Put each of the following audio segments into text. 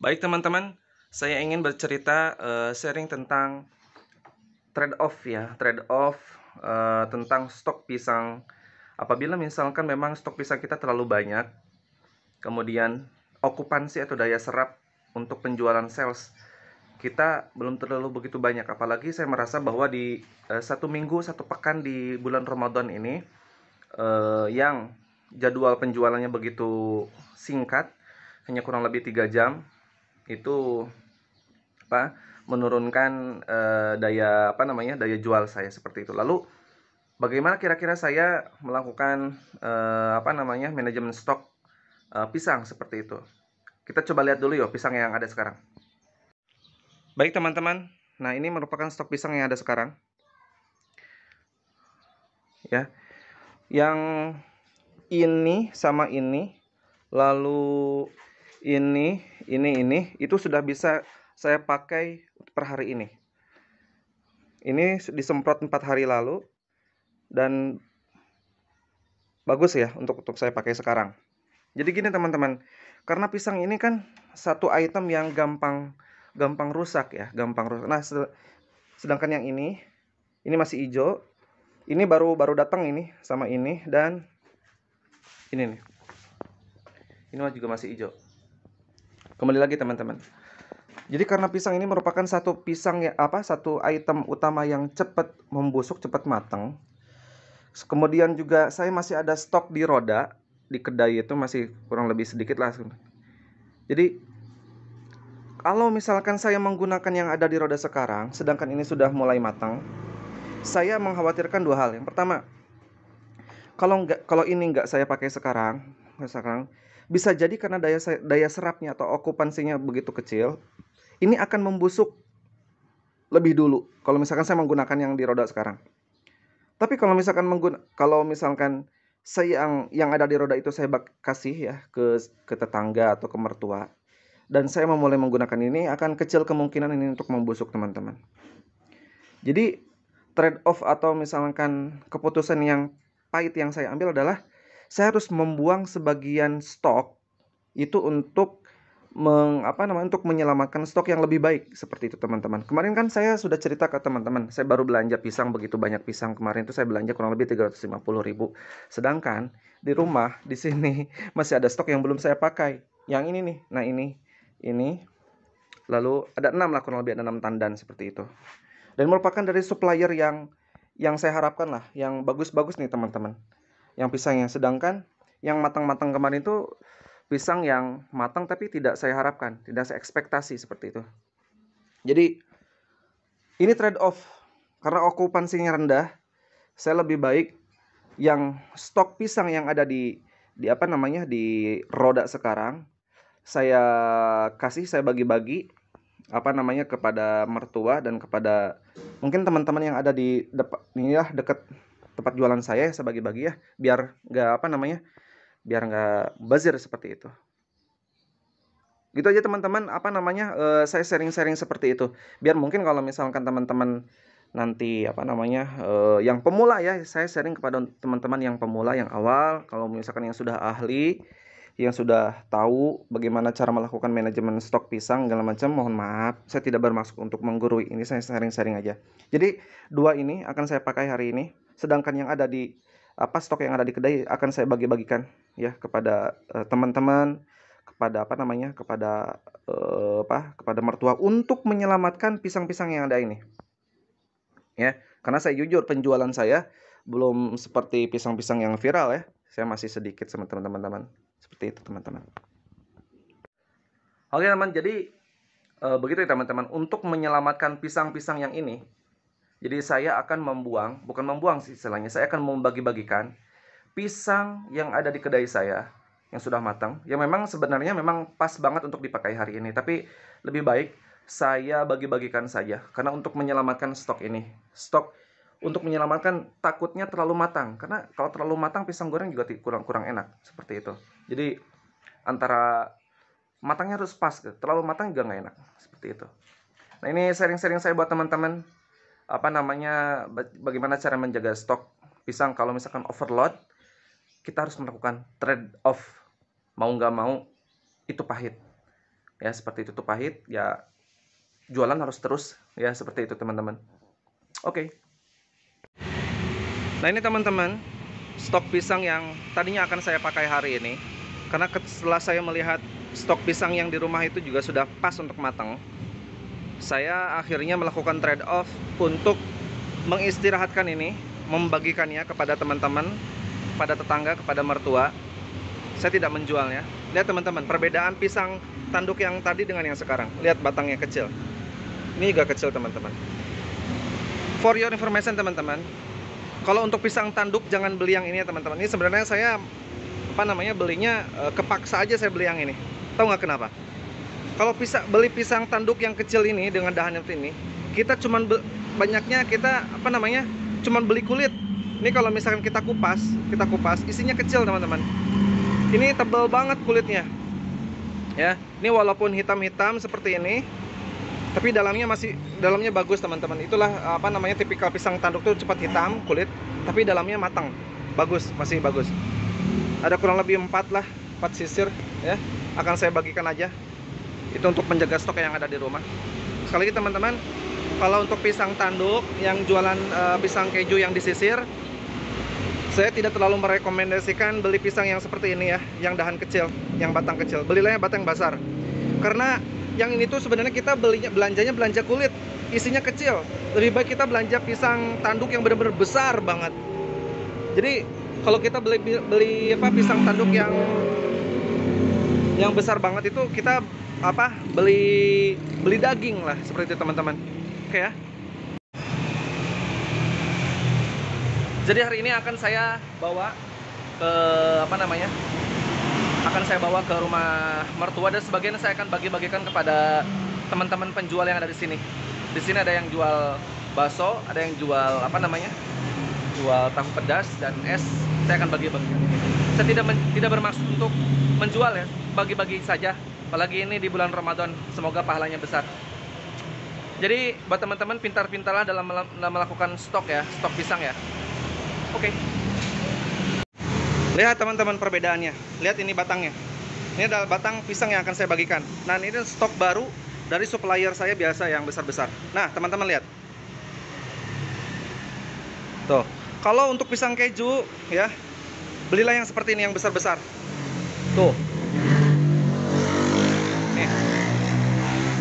Baik teman-teman, saya ingin bercerita sharing tentang trade-off ya, trade-off tentang stok pisang. Apabila misalkan memang stok pisang kita terlalu banyak, kemudian okupansi atau daya serap untuk penjualan sales kita belum terlalu begitu banyak. Apalagi saya merasa bahwa di satu minggu, satu pekan di bulan Ramadan ini yang jadwal penjualannya begitu singkat, hanya kurang lebih 3 jam, itu menurunkan daya jual saya seperti itu. Lalu bagaimana kira-kira saya melakukan manajemen stok pisang seperti itu? Kita coba lihat dulu yuk pisang yang ada sekarang. Baik teman-teman, nah ini merupakan stok pisang yang ada sekarang ya. Yang ini sama ini, lalu ini itu sudah bisa saya pakai per hari ini. Ini disemprot 4 hari lalu dan bagus ya untuk saya pakai sekarang. Jadi gini teman-teman, karena pisang ini kan satu item yang gampang rusak ya, gampang rusak. Nah, sedangkan yang ini masih hijau. Ini baru datang ini sama ini, dan ini nih. Ini juga masih hijau. Kembali lagi teman-teman. Jadi karena pisang ini merupakan satu item utama yang cepat membusuk, cepat matang. Kemudian juga saya masih ada stok di roda, di kedai itu masih kurang lebih sedikit lah. Jadi kalau misalkan saya menggunakan yang ada di roda sekarang, sedangkan ini sudah mulai matang, saya mengkhawatirkan dua hal. Yang pertama, kalau ini nggak saya pakai sekarang, bisa jadi karena daya serapnya atau okupansinya begitu kecil, ini akan membusuk lebih dulu kalau misalkan saya menggunakan yang di roda sekarang. Tapi kalau misalkan saya yang ada di roda itu saya kasih ya ke tetangga atau ke mertua, dan saya memulai menggunakan ini, akan kecil kemungkinan ini untuk membusuk teman-teman. Jadi trade off atau misalkan keputusan yang pahit yang saya ambil adalah saya harus membuang sebagian stok itu untuk untuk menyelamatkan stok yang lebih baik seperti itu teman-teman. Kemarin kan saya sudah cerita ke teman-teman, saya baru belanja pisang begitu banyak pisang kemarin itu saya belanja kurang lebih 350.000. Sedangkan di rumah di sini masih ada stok yang belum saya pakai. Yang ini nih. Nah, ini lalu ada 6 lah, kurang lebih ada 6 tandan seperti itu. Dan merupakan dari supplier yang saya harapkan lah, yang bagus-bagus nih teman-teman. Yang pisangnya, sedangkan yang matang-matang kemarin itu pisang yang matang tapi tidak saya harapkan, tidak saya ekspektasi seperti itu. Jadi ini trade off, karena okupansinya rendah, saya lebih baik yang stok pisang yang ada di roda sekarang saya bagi-bagi kepada mertua dan kepada mungkin teman-teman yang ada di dekat tempat jualan saya bagi-bagi ya, biar nggak bazir seperti itu. Gitu aja teman-teman, saya sharing-sharing seperti itu. Biar mungkin kalau misalkan teman-teman nanti yang pemula ya, saya sharing kepada teman-teman yang pemula, yang awal. Kalau misalkan yang sudah ahli, yang sudah tahu bagaimana cara melakukan manajemen stok pisang segala macam, mohon maaf, saya tidak bermaksud untuk menggurui. Ini saya sharing-sharing aja. Jadi dua ini akan saya pakai hari ini, sedangkan yang ada di stok yang ada di kedai akan saya bagi-bagikan ya kepada teman-teman, kepada kepada mertua untuk menyelamatkan pisang-pisang yang ada ini. Ya, karena saya jujur penjualan saya belum seperti pisang-pisang yang viral ya. Saya masih sedikit sama teman-teman. Seperti itu teman-teman. Oke teman, jadi begitu ya teman-teman. Untuk menyelamatkan pisang-pisang yang ini, jadi saya akan bukan membuang sih istilahnya, saya akan membagi-bagikan pisang yang ada di kedai saya yang sudah matang, yang memang sebenarnya pas banget untuk dipakai hari ini, tapi lebih baik saya bagi-bagikan saja, karena untuk menyelamatkan stok ini. Stok untuk menyelamatkan takutnya terlalu matang, karena kalau terlalu matang pisang goreng juga kurang enak, seperti itu. Jadi antara matangnya harus pas, terlalu matang juga nggak enak, seperti itu. Nah, ini sharing-sharing saya buat teman-teman, bagaimana cara menjaga stok pisang kalau misalkan overload. Kita harus melakukan trade off, mau nggak mau itu pahit. Ya, seperti itu tuh pahit. Ya, jualan harus terus ya, seperti itu teman-teman. Oke. Nah, ini teman-teman, stok pisang yang tadinya akan saya pakai hari ini. Karena setelah saya melihat stok pisang yang di rumah itu juga sudah pas untuk matang, saya akhirnya melakukan trade off untuk mengistirahatkan ini, membagikannya kepada teman-teman, kepada tetangga, kepada mertua. Saya tidak menjualnya. Lihat teman-teman, perbedaan pisang tanduk yang tadi dengan yang sekarang. Lihat batangnya kecil. Ini juga kecil teman-teman. For your information teman-teman, kalau untuk pisang tanduk jangan beli yang ini ya teman-teman. Ini sebenarnya saya belinya kepaksa aja saya beli yang ini. Tahu nggak kenapa? Kalau beli pisang tanduk yang kecil ini dengan dahan seperti ini, kita banyaknya kita cuman beli kulit. Ini kalau misalkan kita kupas, isinya kecil teman-teman. Ini tebal banget kulitnya. Ya, ini walaupun hitam-hitam seperti ini, tapi dalamnya bagus teman-teman. Itulah tipikal pisang tanduk tuh cepat hitam kulit, tapi dalamnya matang. Bagus, masih bagus. Ada kurang lebih 4 sisir ya. Akan saya bagikan aja. Itu untuk menjaga stok yang ada di rumah. Sekali lagi teman-teman, kalau untuk pisang tanduk yang jualan pisang keju yang disisir, saya tidak terlalu merekomendasikan beli pisang yang seperti ini ya, yang dahan kecil, yang batang kecil. Belilah yang batang besar. Karena yang ini tuh sebenarnya kita belanjanya belanja kulit, isinya kecil. Lebih baik kita belanja pisang tanduk yang benar-benar besar banget. Jadi kalau kita beli pisang tanduk yang besar banget itu kita beli daging lah, seperti itu teman-teman. Oke ya. Jadi hari ini akan saya bawa ke ke rumah mertua, dan sebagian saya akan bagi-bagikan kepada teman-teman penjual yang ada di sini. Di sini ada yang jual bakso, ada yang jual jual tahu pedas dan es. Saya akan bagi-bagikan. Saya tidak bermaksud untuk menjual ya, bagi-bagi saja. Apalagi ini di bulan Ramadan, semoga pahalanya besar. Jadi buat teman-teman, pintar-pintarlah dalam melakukan stok ya, stok pisang ya. Oke. Lihat teman-teman perbedaannya. Lihat ini batangnya. Ini adalah batang pisang yang akan saya bagikan. Nah, ini stok baru dari supplier saya biasa yang besar-besar. Nah, teman-teman lihat. Tuh. Kalau untuk pisang keju ya, belilah yang seperti ini, yang besar-besar. Tuh. Nih.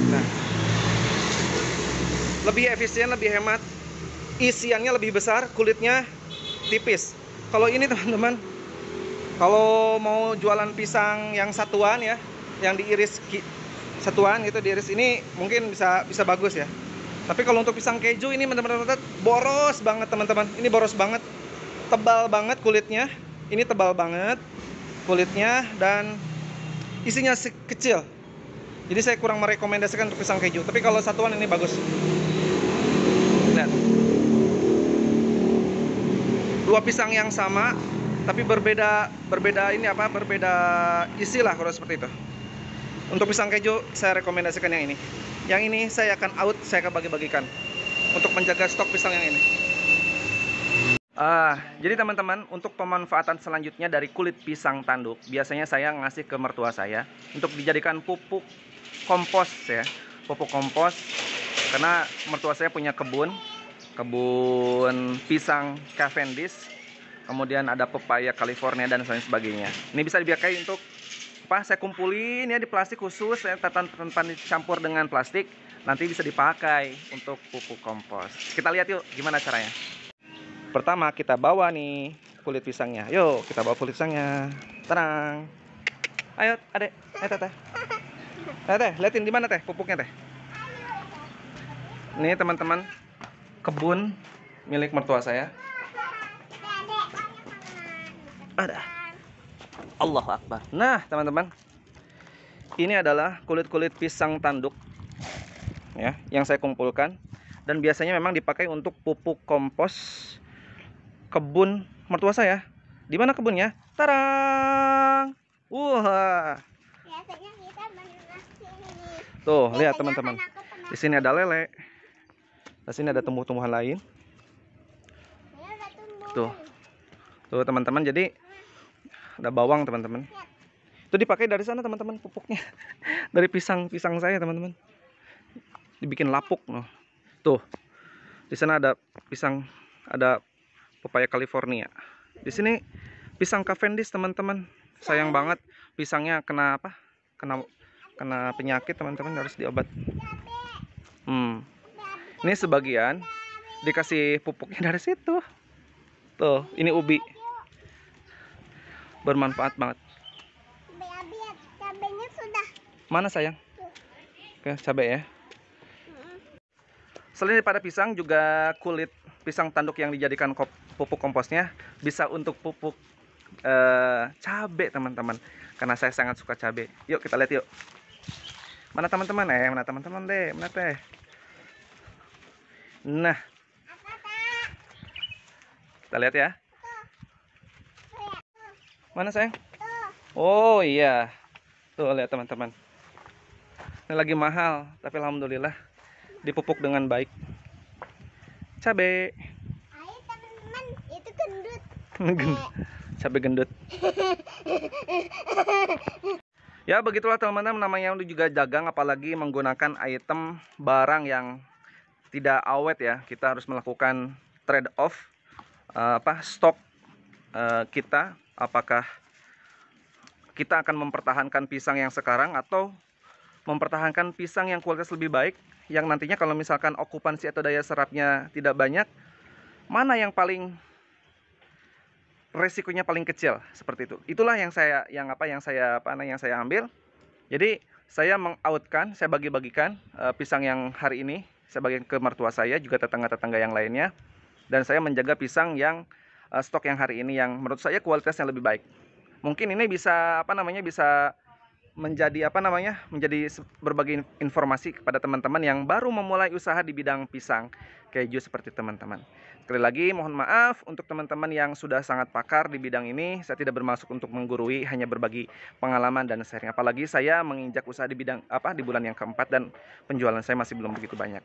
Nah. Lebih efisien, lebih hemat. Isiannya lebih besar, kulitnya tipis. Kalau ini teman-teman, kalau mau jualan pisang yang satuan ya, yang diiris satuan gitu, diiris, ini mungkin bisa bagus ya. Tapi kalau untuk pisang keju ini benar-benar boros banget teman-teman. Ini boros banget, tebal banget kulitnya. Ini tebal banget kulitnya dan isinya kecil. Jadi saya kurang merekomendasikan untuk pisang keju. Tapi kalau satuan ini bagus. Nah, dua pisang yang sama tapi berbeda isi lah, kalau seperti itu. Untuk pisang keju saya rekomendasikan yang ini. Yang ini saya akan saya akan bagi-bagikan untuk menjaga stok pisang yang ini. Jadi teman-teman, untuk pemanfaatan selanjutnya dari kulit pisang tanduk, biasanya saya ngasih ke mertua saya untuk dijadikan pupuk kompos ya, pupuk kompos. Karena mertua saya punya kebun pisang Cavendish, kemudian ada pepaya California dan lain sebagainya. Ini bisa dipakai untuk saya kumpulin ya di plastik khusus, saya tanpa dicampur dengan plastik, nanti bisa dipakai untuk pupuk kompos. Kita lihat yuk gimana caranya. Pertama kita bawa nih kulit pisangnya. Yuk kita bawa kulit pisangnya. Tenang. Ayo adek, teteh. Teh, liatin di mana teh pupuknya teh. Ini teman-teman, kebun milik mertua saya. Ada. Allahu Akbar. Nah teman-teman, ini adalah kulit-kulit pisang tanduk ya, yang saya kumpulkan, dan biasanya memang dipakai untuk pupuk kompos kebun mertua saya. Di mana kebunnya? Tarang. Wah. Tuh, lihat teman-teman. Di sini ada lele. Di sini ada tumbuh-tumbuhan lain. Tuh. Tuh teman-teman, jadi ada bawang teman-teman. Itu dipakai dari sana teman-teman pupuknya. Dari pisang saya teman-teman. Dibikin lapuk noh. Tuh. Di sana ada pisang, ada pepaya California. Di sini pisang Cavendish teman-teman. Sayang banget pisangnya kena apa? Kena penyakit teman-teman, harus diobat. Ini sebagian dikasih pupuknya dari situ. Tuh, ini ubi. Bermanfaat banget. Cabenya sudah. Mana sayang? Oke, cabai ya. Selain daripada pisang, juga kulit pisang tanduk yang dijadikan pupuk komposnya bisa untuk pupuk cabai teman-teman. Karena saya sangat suka cabai. Yuk kita lihat yuk. Mana teman-teman? Mana teman-teman deh? Mana teh? Nah, kita lihat ya. Mana sayang? Oh iya. Tuh lihat teman-teman. Ini lagi mahal, tapi alhamdulillah dipupuk dengan baik. Cabe. Ayo teman-teman, itu gendut. Cabe gendut. Ya begitulah teman-teman, namanya juga dagang, apalagi menggunakan item barang yang tidak awet ya. Kita harus melakukan trade off stok kita. Apakah kita akan mempertahankan pisang yang sekarang atau mempertahankan pisang yang kualitas lebih baik, yang nantinya kalau misalkan okupansi atau daya serapnya tidak banyak, mana yang paling resikonya paling kecil, seperti itu. Itulah yang saya ambil. Jadi saya mengoutkan, saya bagi-bagikan pisang yang hari ini saya bagikan ke mertua saya, juga tetangga-tetangga yang lainnya, dan saya menjaga pisang yang stok yang hari ini yang menurut saya kualitasnya lebih baik. Mungkin ini bisa bisa menjadi menjadi berbagi informasi kepada teman-teman yang baru memulai usaha di bidang pisang keju seperti teman-teman. Sekali lagi mohon maaf untuk teman-teman yang sudah sangat pakar di bidang ini. Saya tidak bermaksud untuk menggurui, hanya berbagi pengalaman dan sharing. Apalagi saya menginjak usaha di bidang di bulan yang keempat dan penjualan saya masih belum begitu banyak.